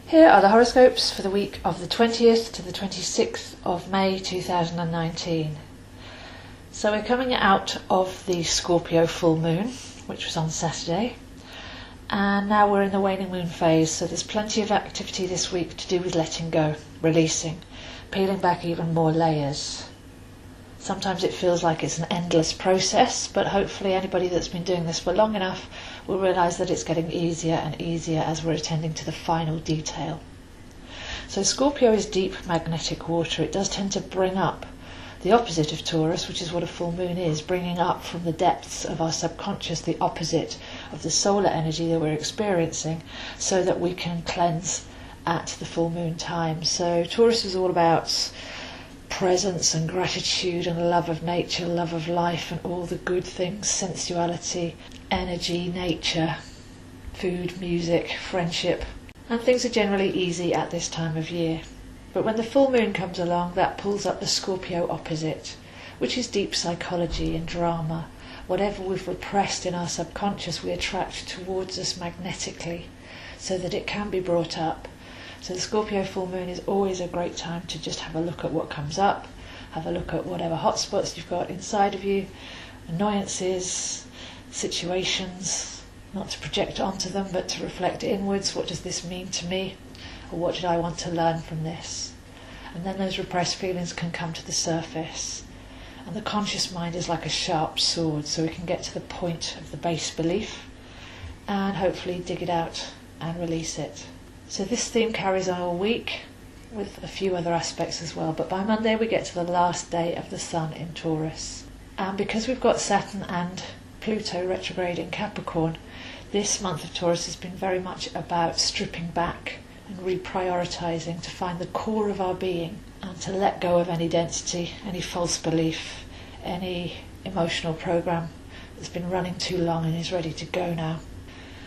Here are the horoscopes for the week of the 20th to the 26th of May 2019. So we're coming out of the Scorpio full moon, which was on Saturday, and now we're in the waning moon phase, so there's plenty of activity this week to do with letting go, releasing, peeling back even more layers. Sometimes it feels like it's an endless process, but hopefully anybody that's been doing this for long enough will realise that it's getting easier and easier as we're attending to the final detail. So Scorpio is deep magnetic water. It does tend to bring up the opposite of Taurus, which is what a full moon is, bringing up from the depths of our subconscious the opposite of the solar energy that we're experiencing, so that we can cleanse at the full moon time. So Taurus is all about presence and gratitude and love of nature, love of life and all the good things, sensuality, energy, nature, food, music, friendship, and things are generally easy at this time of year. But when the full moon comes along, that pulls up the Scorpio opposite, which is deep psychology and drama. Whatever we've repressed in our subconscious, we attract towards us magnetically so that it can be brought up. So the Scorpio full moon is always a great time to just have a look at what comes up, have a look at whatever hotspots you've got inside of you, annoyances, situations, not to project onto them, but to reflect inwards. What does this mean to me? Or what did I want to learn from this? And then those repressed feelings can come to the surface. And the conscious mind is like a sharp sword, so we can get to the point of the base belief and hopefully dig it out and release it. So this theme carries on all week with a few other aspects as well, but by Monday we get to the last day of the Sun in Taurus. And because we've got Saturn and Pluto retrograde in Capricorn, this month of Taurus has been very much about stripping back and reprioritising to find the core of our being and to let go of any density, any false belief, any emotional program that's been running too long and is ready to go now,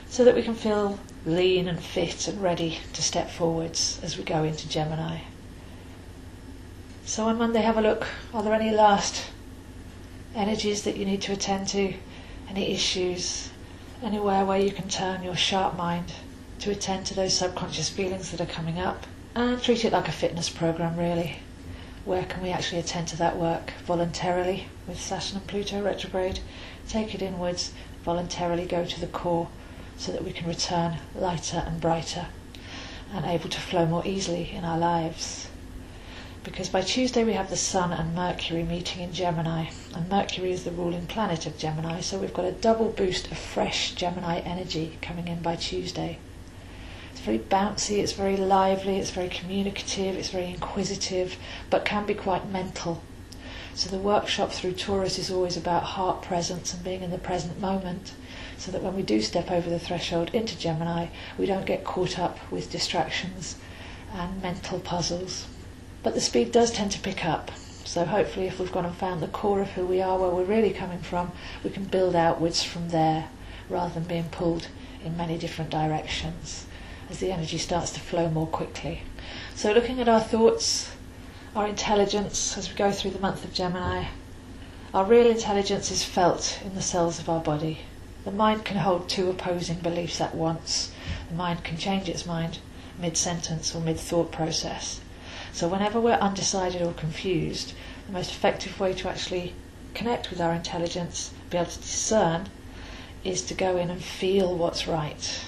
so that we can feel lean and fit and ready to step forwards as we go into Gemini. So on Monday, have a look. Are there any last energies that you need to attend to? Any issues? Anywhere where you can turn your sharp mind to attend to those subconscious feelings that are coming up? And treat it like a fitness program, really. Where can we actually attend to that work? Voluntarily, with Saturn and Pluto retrograde. Take it inwards, voluntarily go to the core, so that we can return lighter and brighter and able to flow more easily in our lives. Because by Tuesday we have the Sun and Mercury meeting in Gemini, and Mercury is the ruling planet of Gemini, so we've got a double boost of fresh Gemini energy coming in by Tuesday. It's very bouncy, it's very lively, it's very communicative, it's very inquisitive, but can be quite mental. So the workshop through Taurus is always about heart presence and being in the present moment, so that when we do step over the threshold into Gemini, we don't get caught up with distractions and mental puzzles. But the speed does tend to pick up, so hopefully if we've gone and found the core of who we are, where we're really coming from, we can build outwards from there, rather than being pulled in many different directions, as the energy starts to flow more quickly. So looking at our thoughts, our intelligence as we go through the month of Gemini, our real intelligence is felt in the cells of our body. The mind can hold two opposing beliefs at once. The mind can change its mind mid-sentence or mid-thought process. So whenever we're undecided or confused, the most effective way to actually connect with our intelligence, be able to discern, is to go in and feel what's right.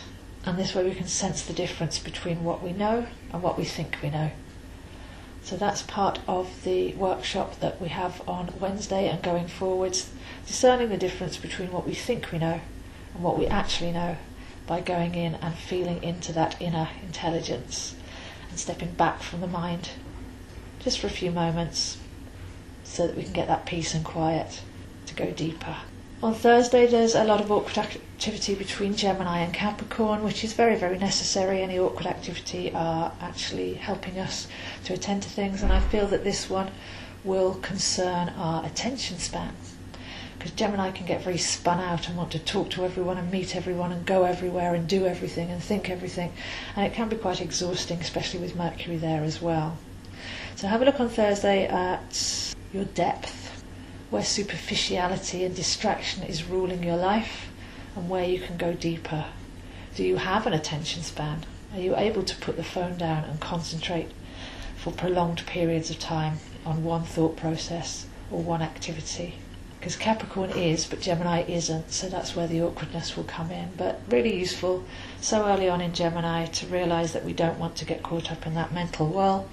And this way we can sense the difference between what we know and what we think we know. So that's part of the workshop that we have on Wednesday and going forwards, discerning the difference between what we think we know and what we actually know by going in and feeling into that inner intelligence and stepping back from the mind just for a few moments so that we can get that peace and quiet to go deeper. On Thursday there's a lot of awkward activity between Gemini and Capricorn, which is very, very necessary. Any awkward activity are actually helping us to attend to things, and I feel that this one will concern our attention span, because Gemini can get very spun out and want to talk to everyone and meet everyone and go everywhere and do everything and think everything, and it can be quite exhausting, especially with Mercury there as well. So have a look on Thursday at your depth, where superficiality and distraction is ruling your life and where you can go deeper. Do you have an attention span? Are you able to put the phone down and concentrate for prolonged periods of time on one thought process or one activity? Because Capricorn is, but Gemini isn't, so that's where the awkwardness will come in. But really useful so early on in Gemini to realise that we don't want to get caught up in that mental whirl,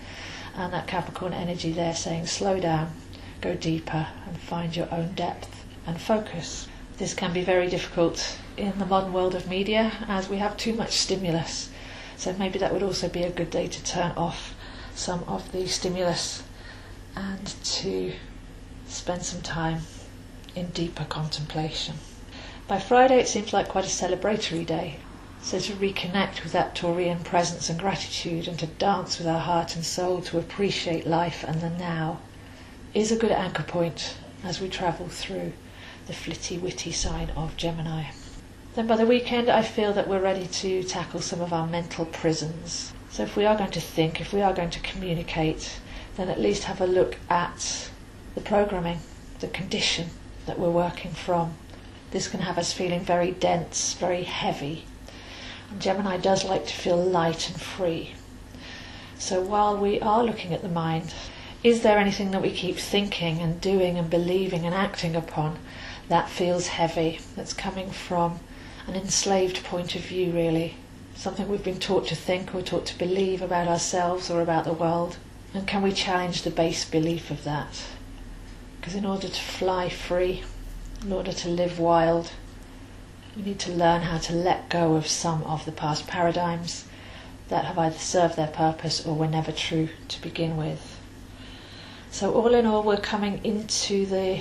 and that Capricorn energy there saying slow down, go deeper and find your own depth and focus. This can be very difficult in the modern world of media as we have too much stimulus, so maybe that would also be a good day to turn off some of the stimulus and to spend some time in deeper contemplation. By Friday it seems like quite a celebratory day, so to reconnect with that Taurian presence and gratitude and to dance with our heart and soul to appreciate life and the now is a good anchor point as we travel through the flitty witty sign of Gemini. Then by the weekend I feel that we're ready to tackle some of our mental prisons. So if we are going to think, if we are going to communicate, then at least have a look at the programming, the condition that we're working from. This can have us feeling very dense, very heavy. And Gemini does like to feel light and free. So while we are looking at the mind, is there anything that we keep thinking and doing and believing and acting upon that feels heavy, that's coming from an enslaved point of view really? Something we've been taught to think or taught to believe about ourselves or about the world. And can we challenge the base belief of that? Because in order to fly free, in order to live wild, we need to learn how to let go of some of the past paradigms that have either served their purpose or were never true to begin with. So all in all, we're coming into the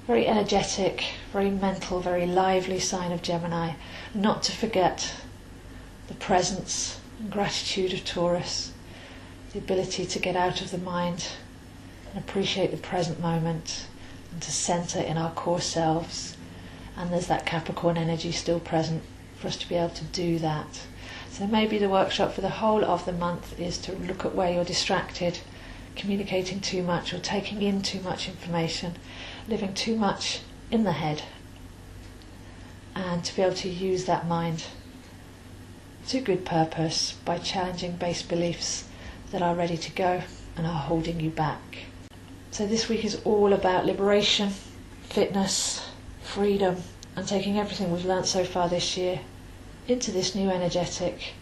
very energetic, very mental, very lively sign of Gemini, not to forget the presence and gratitude of Taurus, the ability to get out of the mind and appreciate the present moment and to centre in our core selves. And there's that Capricorn energy still present for us to be able to do that. So maybe the workshop for the whole of the month is to look at where you're distracted, communicating too much or taking in too much information, living too much in the head, and to be able to use that mind to good purpose by challenging base beliefs that are ready to go and are holding you back. So this week is all about liberation, fitness, freedom, and taking everything we've learnt so far this year into this new energetic,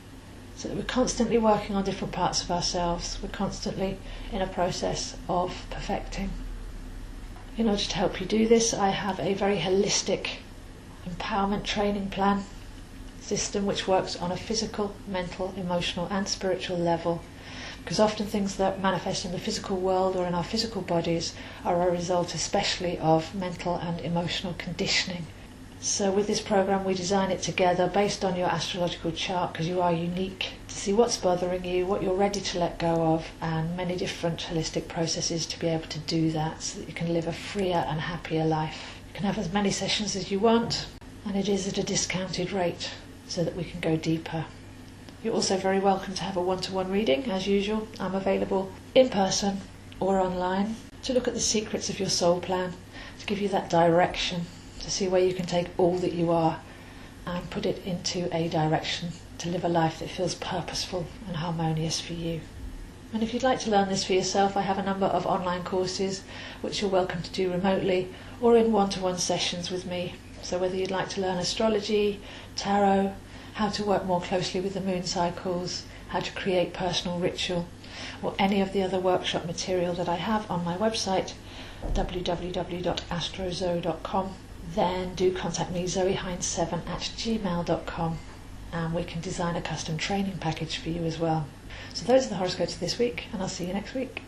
so that we're constantly working on different parts of ourselves. We're constantly in a process of perfecting. In order to help you do this, I have a very holistic empowerment training plan system which works on a physical, mental, emotional and spiritual level, because often things that manifest in the physical world or in our physical bodies are a result especially of mental and emotional conditioning. So with this program we design it together based on your astrological chart, because you are unique, to see what's bothering you, what you're ready to let go of, and many different holistic processes to be able to do that so that you can live a freer and happier life. You can have as many sessions as you want, and it is at a discounted rate so that we can go deeper. You're also very welcome to have a one-to-one reading. As usual, I'm available in person or online to look at the secrets of your soul plan, to give you that direction, to see where you can take all that you are and put it into a direction to live a life that feels purposeful and harmonious for you. And if you'd like to learn this for yourself, I have a number of online courses which you're welcome to do remotely or in one-to-one sessions with me. So whether you'd like to learn astrology, tarot, how to work more closely with the moon cycles, how to create personal ritual, or any of the other workshop material that I have on my website, www.astrozo.com, then do contact me, zoehines7@gmail.com, and we can design a custom training package for you as well. So those are the horoscopes this week, and I'll see you next week.